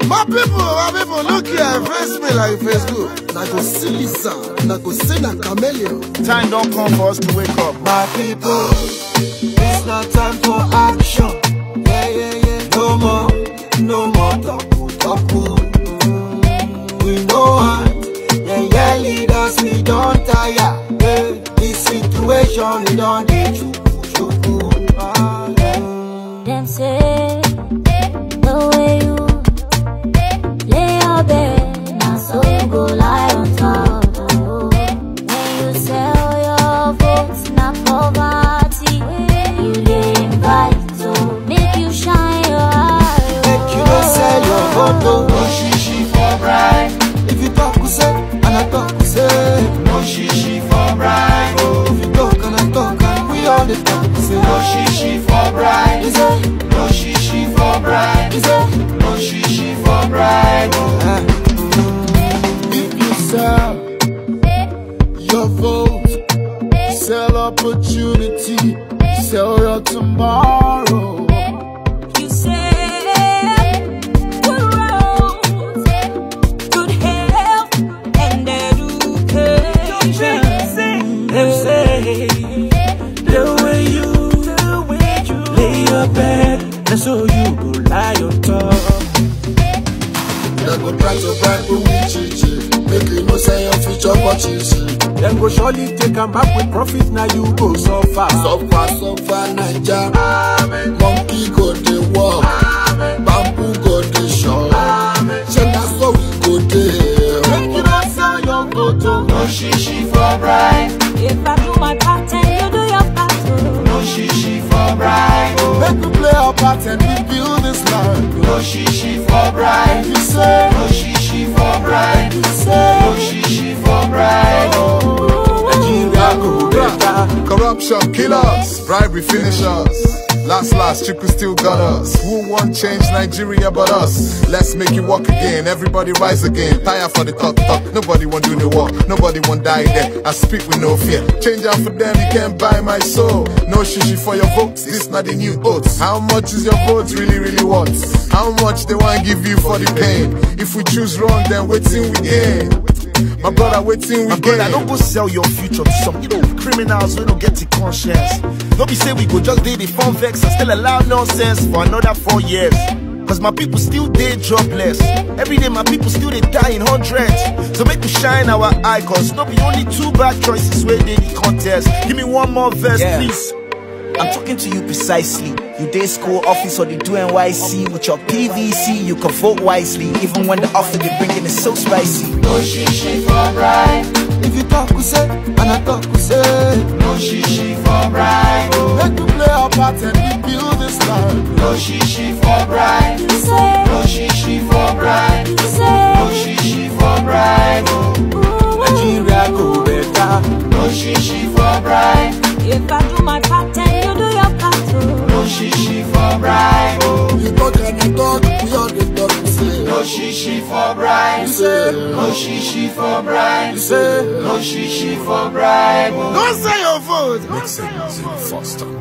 My people, look here, face me like Facebook. Na go see Lisa, na go see na chameleon. Time don't come for us to wake up. My people, it's not time for action. Yeah. No more talk. We know hand, yeah, leaders, we don't tire. Yeah, this situation, we don't need chuku. Them say, the way you lay your bed, now so you go lie on top. When you sell your votes, not poverty, you dey invite to make you shine your eye. Make you don't sell your vote, no shishi for bribe. If you talk, we say, and I talk, we say, no shishi for bribe. If you talk and I talk, and we all the talk, we say, no shishi for bribe. No shishi for bribe. No shishi for bribe. If you sell your vote, sell opportunity, sell your tomorrow. You say good roads, good health, and education. Them say the way you lay your bed, that's so you go lie on top. They go try to bribe you with chichi, make you know say your future for chichi. Them go surely take them back with profit, now you go suffer. Suffer, Naija. Monkey go dey walk, bamboo go dey shop. Say that's how we go dey. Make you not sell your vote, no shishi for bribe. If I do my part and you do your part, No shishi for bribe. Make we play our part and we build this land. No shishi for bribe. You say, No shishi for bribe. you say, No shishi for bribe. Nigeria go better. Corruption kill us, bribery finish us. Last, Chiku still got us. Who want change Nigeria but us? Let's make it work again, everybody rise again. Tire for the talk, nobody want do the work, nobody want die there. I speak with no fear, change out for them, you can't buy my soul. No shishi for your votes, this not the new oats. How much is your vote really worth? How much they want give you for the pain? If we choose wrong, then wait till we gain. My brother, waiting we I don't go sell your future to some criminals we don't get the conscience. Don't be say we go just did the fun vex and still allow nonsense for another 4 years. Cause my people still dead jobless. Every day my people still they die in hundreds. So make we shine our eye, cause no be only 2 bad choices where they the contest. Give me one more verse, please. I'm talking to you precisely. You day school office or they do NYC. With your PVC you can vote wisely. Even when the offer they bringing is so spicy. No shishi for bribe. if you talk, we say, and I talk, we say. No shishi for bribe. Make we play our part and we build this land. No shishi for bribe. you say, No shishi for bribe. you say, No shishi for bribe. Nigeria go better. No shishi for bribe. if I do my part and you do your part, No shishi for bribe. You talk and I talk, we all the talk, we say. No shishi for bribe. You say, No shishi for bribe. you say. No shishi for bribe. Don't say your vote. Make sense, Foster.